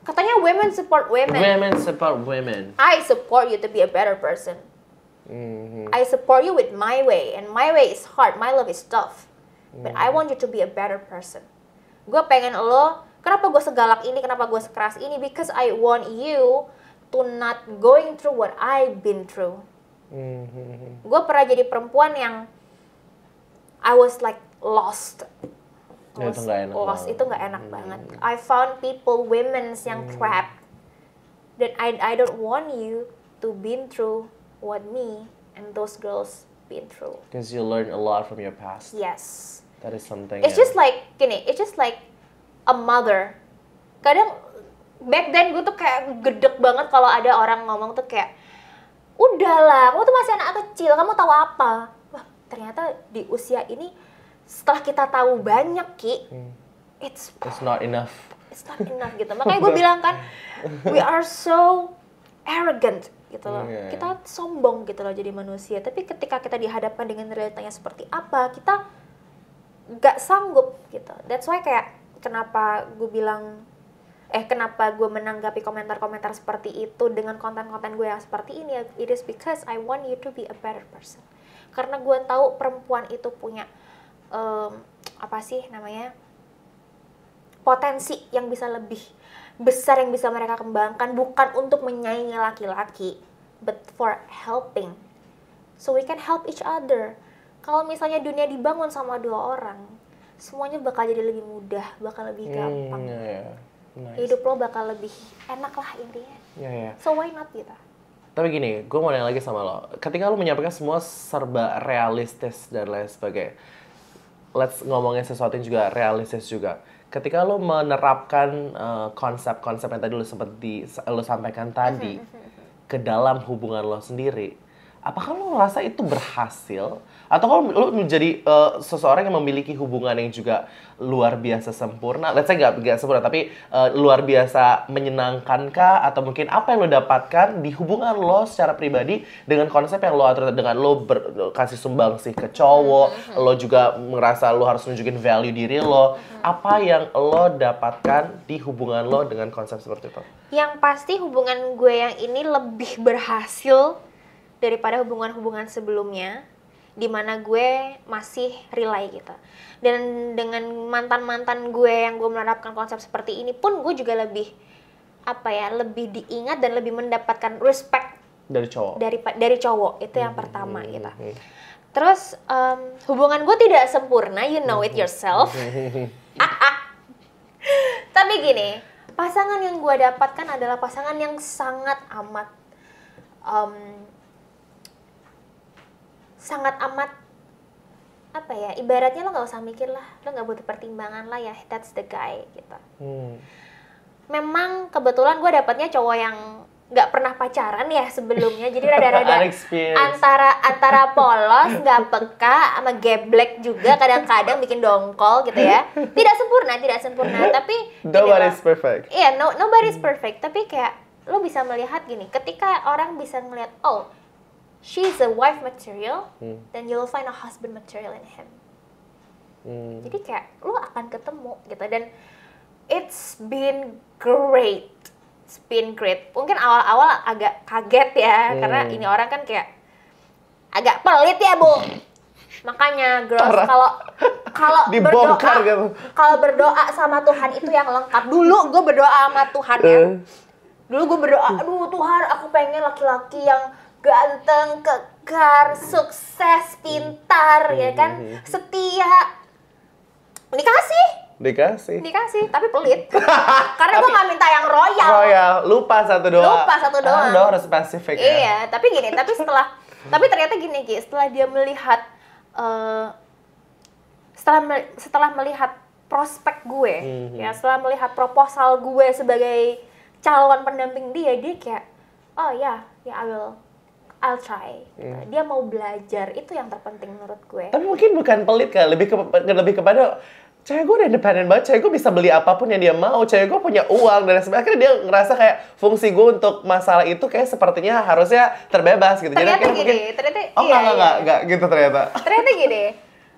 katanya women support women. Women support women. I support you to be a better person. I support you with my way, and my way is hard, my love is tough. But I want you to be a better person. Gue pengen lo, kenapa gue segalak ini, kenapa gue sekeras ini? Because I want you to not going through what I've been through. Gue pernah jadi perempuan yang I was like lost. Ya, itu nggak enak Lost, banget. itu nggak enak banget. I found people, women yang trapped. That I don't want you to been through what me and those girls been through. Because you learn a lot from your past. Yes. That is something. It's just like gini, it's just like a mother. Kadang back then gue tuh kayak gedek banget kalau ada orang ngomong tuh kayak, udahlah, kamu tuh masih anak kecil, kamu tahu apa? Wah, ternyata di usia ini setelah kita tahu banyak Ki, it's not enough. it's not enough gitu. Makanya gue bilang kan, we are so arrogant gitu loh. Yeah. Kita sombong gitu loh jadi manusia. Tapi ketika kita dihadapkan dengan realitanya seperti apa, kita gak sanggup gitu. That's why kayak kenapa gue menanggapi komentar-komentar seperti itu dengan konten-konten gue yang seperti ini, it is because I want you to be a better person. Karena gue tahu perempuan itu punya potensi yang bisa lebih besar yang bisa mereka kembangkan, bukan untuk menyaingi laki-laki, but for helping, so we can help each other. Kalau misalnya dunia dibangun sama dua orang, semuanya bakal jadi lebih mudah, bakal lebih gampang. Nice. Hidup lo bakal lebih enak lah intinya. So why not gitu? Tapi gini, gue mau nanya lagi sama lo. Ketika lo menyampaikan semua serba realistis dan lain sebagainya, let's ngomongin sesuatu yang juga realistis juga. Ketika lo menerapkan konsep-konsep yang tadi lo sampaikan tadi ke dalam hubungan lo sendiri, apakah lo ngerasa itu berhasil? Atau kalau lo menjadi seseorang yang memiliki hubungan yang juga luar biasa sempurna, let's say nggak sempurna, tapi luar biasa menyenangkan kah? Atau mungkin apa yang lo dapatkan di hubungan lo secara pribadi dengan konsep yang lo atur, dengan lo kasih sumbangsih ke cowok, lo juga ngerasa lo harus nunjukin value diri lo. Apa yang lo dapatkan di hubungan lo dengan konsep seperti itu? Yang pasti hubungan gue yang ini lebih berhasil daripada hubungan-hubungan sebelumnya, di mana gue masih rely gitu. Dan dengan mantan-mantan gue yang gue menerapkan konsep seperti ini pun gue juga lebih lebih diingat dan lebih mendapatkan respect Dari cowok. dari cowok. Itu yang pertama gitu. Terus hubungan gue tidak sempurna, you know it yourself. Tapi gini, pasangan yang gue dapatkan adalah pasangan yang sangat amat ibaratnya lo nggak usah mikir lah, lo nggak butuh pertimbangan lah ya, that's the guy gitu. Memang kebetulan gue dapatnya cowok yang nggak pernah pacaran ya sebelumnya, jadi rada-rada antara polos, nggak peka, sama geblek juga, kadang-kadang bikin dongkol gitu ya. Tidak sempurna, tapi Nobody's perfect. Iya, nobody's perfect, tapi kayak lo bisa melihat gini, ketika orang bisa melihat, oh, she's a wife material, then you'll find a husband material in him. Jadi kayak lo akan ketemu gitu, dan it's been great. Mungkin awal-awal agak kaget ya, karena ini orang kan kayak agak pelit ya, Bu. Makanya girls, kalau dibongkar gitu. Kalau berdoa sama Tuhan itu yang lengkap. Dulu gue berdoa sama Tuhan ya. Dulu gue berdoa, aduh Tuhan, aku pengen laki-laki yang ganteng, kekar, sukses, pintar, ya kan, setia. Dikasih, tapi pelit. Karena gue nggak minta yang royal. Lupa satu doang. Doa harus spesifik ya. Iya, tapi ternyata gini Ki, setelah dia melihat, setelah melihat prospek gue, ya, setelah melihat proposal gue sebagai calon pendamping dia kayak, oh ya, I'll try. Gitu. Dia mau belajar, itu yang terpenting menurut gue. Tapi mungkin bukan pelit kan, lebih kepada cewek gue udah independen banget, cewek gue bisa beli apapun yang dia mau, cewek gue punya uang, dan sebenarnya dia ngerasa kayak fungsi gue untuk masalah itu kayak sepertinya harusnya terbebas gitu. Ternyata jadi gini, enggak gitu ternyata. Ternyata gini,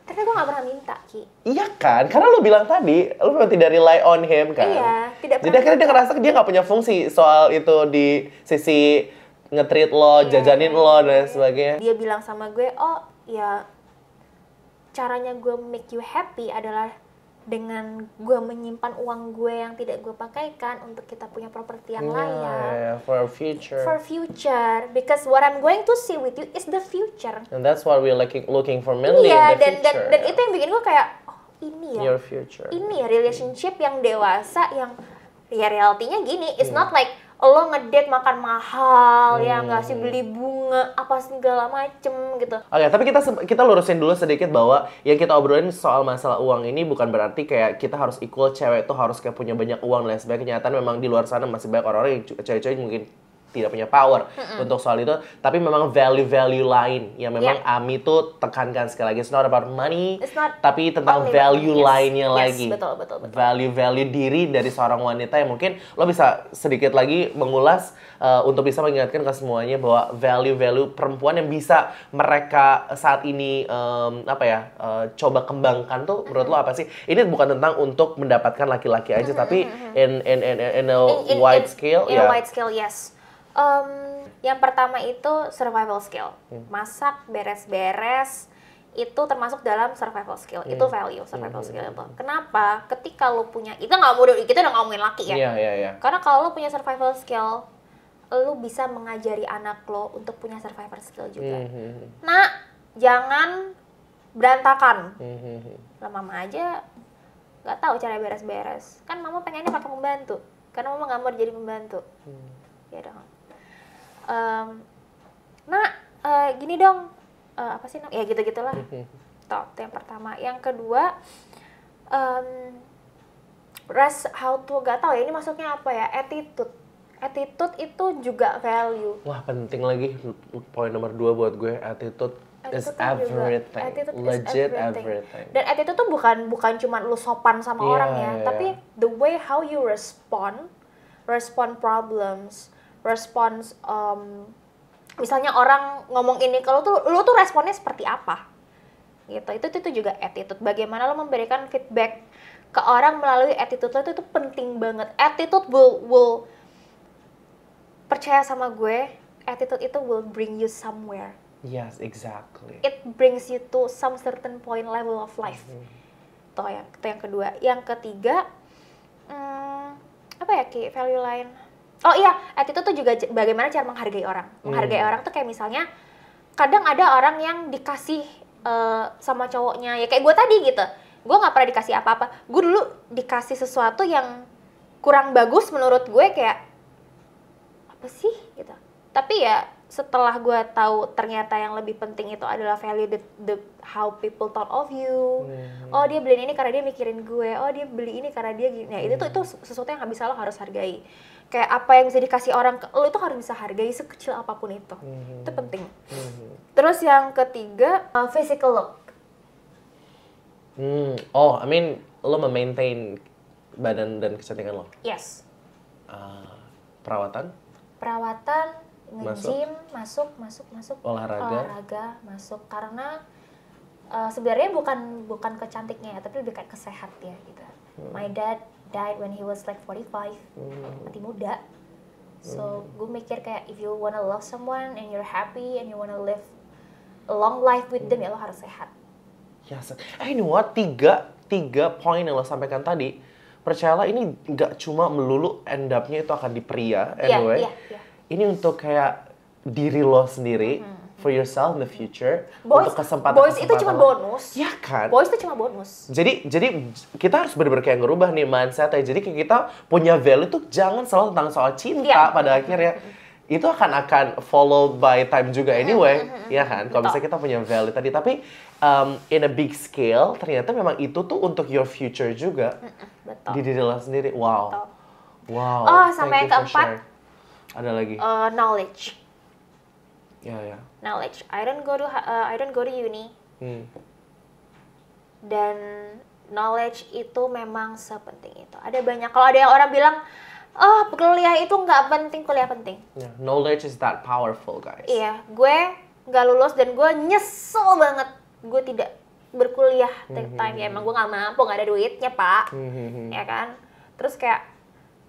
ternyata gue gak pernah minta, Ki. Iya kan, karena lu bilang tadi, lu memang tidak rely on him kan. Iya, tidak pernah. Jadi akhirnya dia ngerasa dia gak punya fungsi soal itu di sisi nge-treat lo, jajanin lo, dan sebagainya. Dia bilang sama gue, oh ya caranya gue make you happy adalah dengan gue menyimpan uang gue yang tidak gue pakaikan untuk kita punya properti yang layak. For future. For future, because what I'm going to see with you is the future. And that's what we're looking for mainly in the future. Dan itu yang bikin gue kayak, oh ini ya. Your future. Ini ya relationship yang dewasa, yang ya realitinya gini, it's not like lo ngedate makan mahal, ya ngasih beli bunga apa segala macem gitu. Oke, tapi kita lurusin dulu sedikit bahwa yang kita obrolin soal masalah uang ini bukan berarti kayak kita harus equal, cewek tuh harus kayak punya banyak uang dan lain sebagainya. Kenyataan memang di luar sana masih banyak orang-orang yang cewek-cewek mungkin tidak punya power untuk soal itu, tapi memang value lain yang memang Ami tuh tekankan sekali lagi. It's not about money, tapi tentang value lainnya lagi. Betul. Value diri dari seorang wanita yang mungkin lo bisa sedikit lagi mengulas untuk bisa mengingatkan ke semuanya bahwa value perempuan yang bisa mereka saat ini coba kembangkan tuh menurut lo apa sih? Ini bukan tentang untuk mendapatkan laki-laki aja, tapi in a wide scale. In a wide scale, yes. Yang pertama itu survival skill. Masak, beres-beres, itu termasuk dalam survival skill. Itu value survival skill itu. Kenapa? Ketika lo punya, kita udah ngomongin laki ya. Iya. Karena kalau lo punya survival skill, lo bisa mengajari anak lo untuk punya survival skill juga. Nah, jangan berantakan. Lah mama aja nggak tahu cara beres-beres. Kan mama pengennya pakai pembantu. Karena mama nggak mau jadi pembantu. Ya dong. Gini dong, apa sih? Ya gitu-gitulah. Tuh, itu yang pertama. Yang kedua, gak tau ya ini maksudnya apa ya, attitude. Attitude itu juga value. Wah, penting lagi poin nomor 2 buat gue, attitude is Attitude kan juga- everything. attitude is Legit everything. everything. Dan attitude tuh bukan cuma lu sopan sama Iya, orang ya, iya. tapi the way how you respond problems, misalnya orang ngomong ini kalau lu tuh responnya seperti apa? Gitu. Itu juga attitude. Bagaimana lo memberikan feedback ke orang melalui attitude lo itu penting banget. Attitude will percaya sama gue, attitude itu will bring you somewhere. Yes, exactly. It brings you to some certain point level of life. Itu yang kedua. Yang ketiga, apa ya Ki, value lain? Oh iya, attitude tuh juga bagaimana cara menghargai orang. Menghargai orang tuh kayak misalnya, kadang ada orang yang dikasih sama cowoknya, ya kayak gue tadi gitu. Gue nggak pernah dikasih apa-apa. Gue dulu dikasih sesuatu yang kurang bagus menurut gue, kayak apa sih gitu. Tapi ya setelah gue tahu ternyata yang lebih penting itu adalah value the how people thought of you. Oh dia beli ini karena dia mikirin gue. Oh dia beli ini karena dia gini. Ya itu sesuatu yang bisa lo harus hargai. Kayak apa yang bisa dikasih orang ke lo itu harus bisa hargai sekecil apapun itu. Itu penting. Terus yang ketiga, physical look. Oh, I mean lo memaintain badan dan kecantikan lo. Yes. Perawatan, Nge-gym, masuk. Olahraga, masuk. Karena sebenarnya bukan kecantiknya ya, tapi lebih kayak kesehat ya gitu. My dad died when he was like 45, mati muda. So gue mikir kayak if you wanna love someone and you're happy and you wanna live a long life with them, ya lo harus sehat. Yes. You know what? Tiga poin yang lo sampaikan tadi, percayalah ini nggak cuma melulu end up-nya itu akan di pria, anyway. Iya. Ini untuk kayak diri lo sendiri, for yourself in the future, Boys untuk kesempatan. itu cuma bonus. Ya kan? Boys itu cuma bonus. Jadi kita harus benar-benar kayak ngerubah nih mindset-nya. Jadi kayak kita punya value tuh jangan selalu tentang soal cinta pada akhirnya. Itu akan follow by time juga anyway, ya kan? Kalau misalnya kita punya value tadi, tapi in a big scale ternyata memang itu tuh untuk your future juga. Betul. Di diri lo sendiri. Wow. Betul. Wow. Oh, sama Thank yang you for keempat. sharing. Ada lagi. Knowledge. Ya. Knowledge. I don't go to uni. Dan knowledge itu memang sepenting itu. Ada banyak. Kalau ada yang orang bilang, oh kuliah itu nggak penting, kuliah penting. Yeah. Knowledge is that powerful, guys. Iya, gue nggak lulus dan gue nyesel banget. Gue tidak berkuliah time ya. Emang gue nggak mampu, nggak ada duitnya pak. Ya kan. Terus kayak,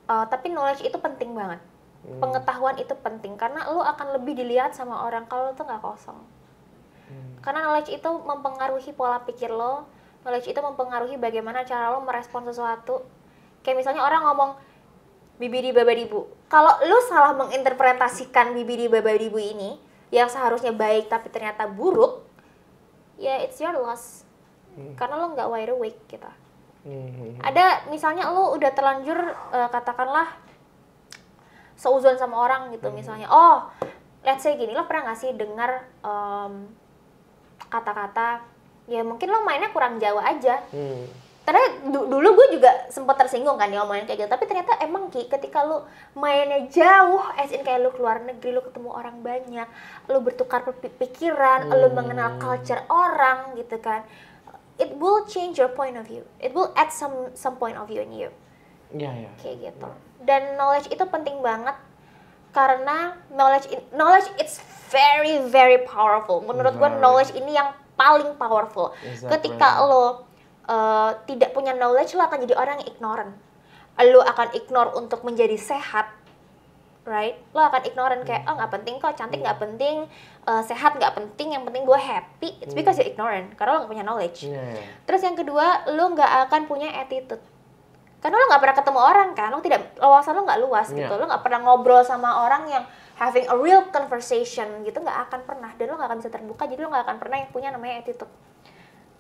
tapi knowledge itu penting banget. Pengetahuan itu penting karena lo akan lebih dilihat sama orang kalau lo tuh nggak kosong. Karena knowledge itu mempengaruhi pola pikir lo, knowledge itu mempengaruhi bagaimana cara lo merespon sesuatu. Kayak misalnya orang ngomong bibidi babadibu. Kalau lo salah menginterpretasikan bibidi babadibu ini yang seharusnya baik tapi ternyata buruk, ya it's your loss. Karena lo nggak wide awake gitu. Ada misalnya lo udah terlanjur katakanlah seuzon sama orang gitu, misalnya, oh, let's say gini, lo pernah nggak sih dengar kata-kata, ya mungkin lo mainnya kurang Jawa aja. Karena dulu gue juga sempat tersinggung kan diomongin kayak gitu, tapi ternyata emang ketika lo mainnya jauh, as in kayak lo keluar negeri, lo ketemu orang banyak, lo bertukar pikiran, lo mengenal culture orang gitu kan, it will change your point of view, it will add some point of view in you. Iya. Kayak gitu. Dan knowledge itu penting banget karena knowledge it's very very powerful. Menurut gue knowledge ini yang paling powerful. Ketika lo tidak punya knowledge, lo akan jadi orang yang ignorant. Lo akan ignore untuk menjadi sehat, right? Lo akan ignorant kayak, oh nggak penting kok, cantik nggak penting, sehat nggak penting, yang penting gue happy. It's because you're ignorant, karena lo nggak punya knowledge. Terus yang kedua, lo nggak akan punya attitude. Karena lo nggak pernah ketemu orang kan, wawasan lo nggak luas gitu, lo nggak pernah ngobrol sama orang yang having a real conversation gitu, nggak akan pernah, dan lo nggak akan bisa terbuka, jadi lo nggak akan pernah yang punya namanya attitude.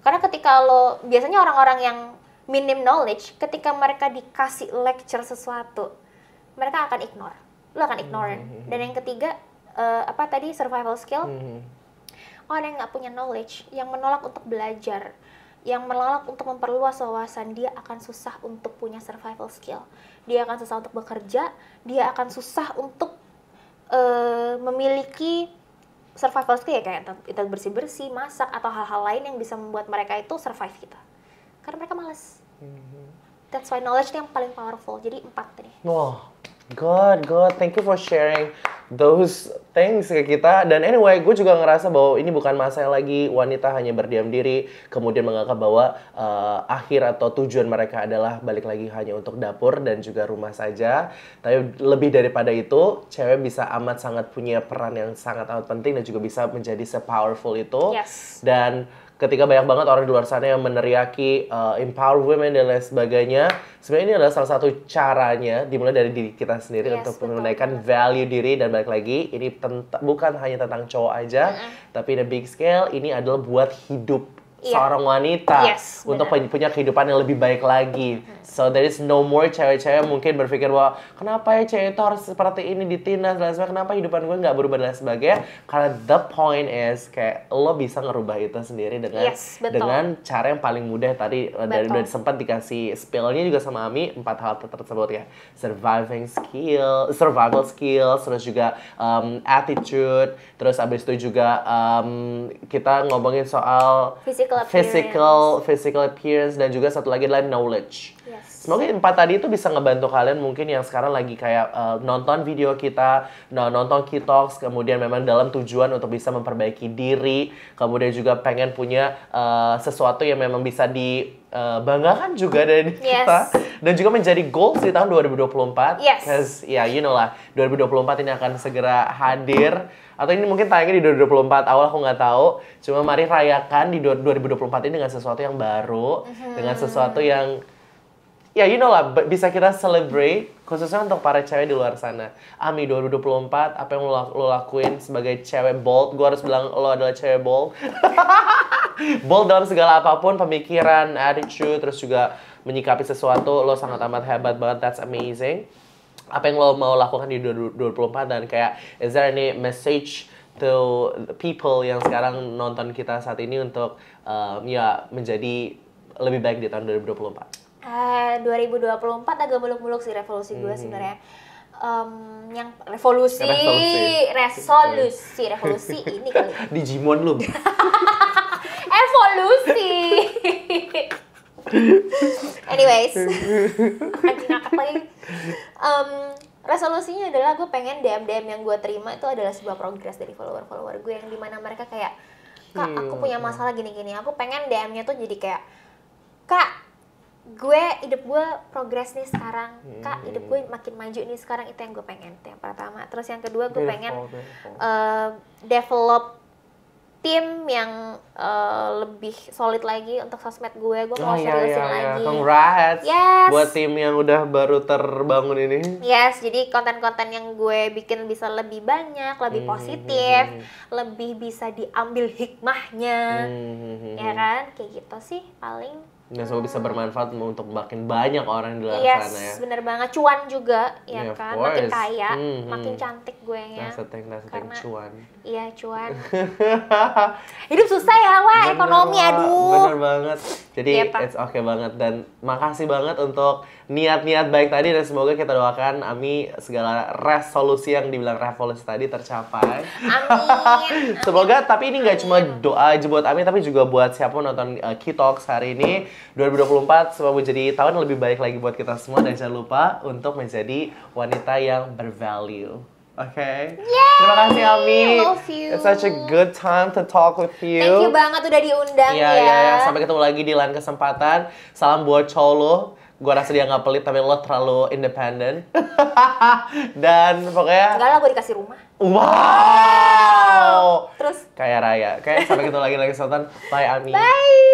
Karena ketika lo, biasanya orang-orang yang minim knowledge, ketika mereka dikasih lecture sesuatu, mereka akan ignore, lo akan ignorant. Dan yang ketiga, survival skill, orang yang nggak punya knowledge, yang menolak untuk belajar, yang menolak untuk memperluas wawasan, dia akan susah untuk punya survival skill. Dia akan susah untuk bekerja, dia akan susah untuk memiliki survival skill ya kayak kita bersih-bersih, masak atau hal-hal lain yang bisa membuat mereka itu survive gitu. Karena mereka malas. That's why knowledge itu yang paling powerful. Jadi 4 tadi. Wah, good. Thank you for sharing those things ke kita. Dan anyway, gue juga ngerasa bahwa ini bukan masa yang lagi wanita hanya berdiam diri, kemudian menganggap bahwa akhir atau tujuan mereka adalah balik lagi hanya untuk dapur dan juga rumah saja. Tapi lebih daripada itu, cewek bisa amat sangat punya peran yang sangat amat penting dan juga bisa menjadi se-powerful itu. Yes. Dan ketika banyak banget orang di luar sana yang meneriaki empower women dan lain sebagainya, sebenarnya ini adalah salah satu caranya dimulai dari diri kita sendiri untuk menaikkan value diri. Dan balik lagi, ini bukan hanya tentang cowok aja, tapi in a big scale ini adalah buat hidup seorang wanita untuk punya kehidupan yang lebih baik lagi. So there is no more cewek-cewek mungkin berpikir bahwa kenapa ya cewek itu harus seperti ini ditindas dan sebagainya, kenapa hidupan gue nggak berubah dan sebagainya. Karena the point is kayak lo bisa ngerubah itu sendiri dengan cara yang paling mudah tadi. Dari udah sempat dikasih spillnya juga sama Ami 4 hal tersebut ya. Survival skills, terus juga attitude, terus abis itu juga kita ngomongin soal physical appearance dan juga satu lagi adalah knowledge. Semoga 4 tadi itu bisa ngebantu kalian mungkin yang sekarang lagi kayak nonton video kita, nonton Kitox, kemudian memang dalam tujuan untuk bisa memperbaiki diri, kemudian juga pengen punya sesuatu yang memang bisa dibanggakan juga dari kita, dan juga menjadi goals di tahun 2024. Because you know lah, 2024 ini akan segera hadir. Atau ini mungkin tayangnya di 2024 awal, aku nggak tahu. Cuma mari rayakan di 2024 ini dengan sesuatu yang baru, dengan sesuatu yang you know lah, bisa kita celebrate, khususnya untuk para cewek di luar sana. Ami, 2024, apa yang lo lakuin sebagai cewek bold? Gue harus bilang lo adalah cewek bold. Bold dalam segala apapun, pemikiran, attitude, terus juga menyikapi sesuatu, lo sangat amat hebat banget, that's amazing. Apa yang lo mau lakukan di 2024 dan kayak is there any message to people yang sekarang nonton kita saat ini untuk menjadi lebih baik di tahun 2024? 2024 agak muluk-muluk sih revolusi gue sebenarnya. Yang revolusi ini kali. Digimon lu. Evolusi. Anyways, ngakak lagi. Resolusinya adalah gue pengen DM yang gue terima itu adalah sebuah progres dari follower gue yang dimana mereka kayak, Kak, aku punya masalah gini-gini. Aku pengen DM-nya tuh jadi kayak, Kak, hidup gue progres nih sekarang. Kak, hidup gue makin maju nih sekarang. Itu yang gue pengen, itu yang pertama. Terus yang kedua gue pengen develop tim yang lebih solid lagi untuk sosmed gue mau seriusin lagi. Congrats buat tim yang udah baru terbangun ini. Jadi konten-konten yang gue bikin bisa lebih banyak, lebih positif, lebih bisa diambil hikmahnya, ya kan? Kayak gitu sih paling. Dan semoga bisa bermanfaat untuk makin banyak orang di luar sana ya. Bener banget. Cuan juga, ya kan? Makin kaya, makin cantik gue nya. Karena cuan. Iya, cuan. Hidup susah ya, ekonomi, aduh. Bener banget. Jadi it's okay banget. Dan makasih banget untuk niat-niat baik tadi. Dan semoga kita doakan Ami segala resolusi yang dibilang revolusi tadi tercapai. Amin. Semoga, tapi ini gak cuma doa aja buat Ami, tapi juga buat siapapun nonton Kitox hari ini. 2024 semoga menjadi tahun yang lebih baik lagi buat kita semua. Dan jangan lupa untuk menjadi wanita yang bervalue. Okay? Terima kasih Ami. Love you. It's such a good time to talk with you. Thank you banget udah diundang ya. Sampai ketemu lagi di lain kesempatan. Salam buat cowok lo. Gue rasa dia gak pelit, tapi lo terlalu independen. Dan pokoknya enggak lah, gue dikasih rumah. Wow. Terus Kaya raya. Sampai ketemu lagi kesempatan. Bye Ami. Bye.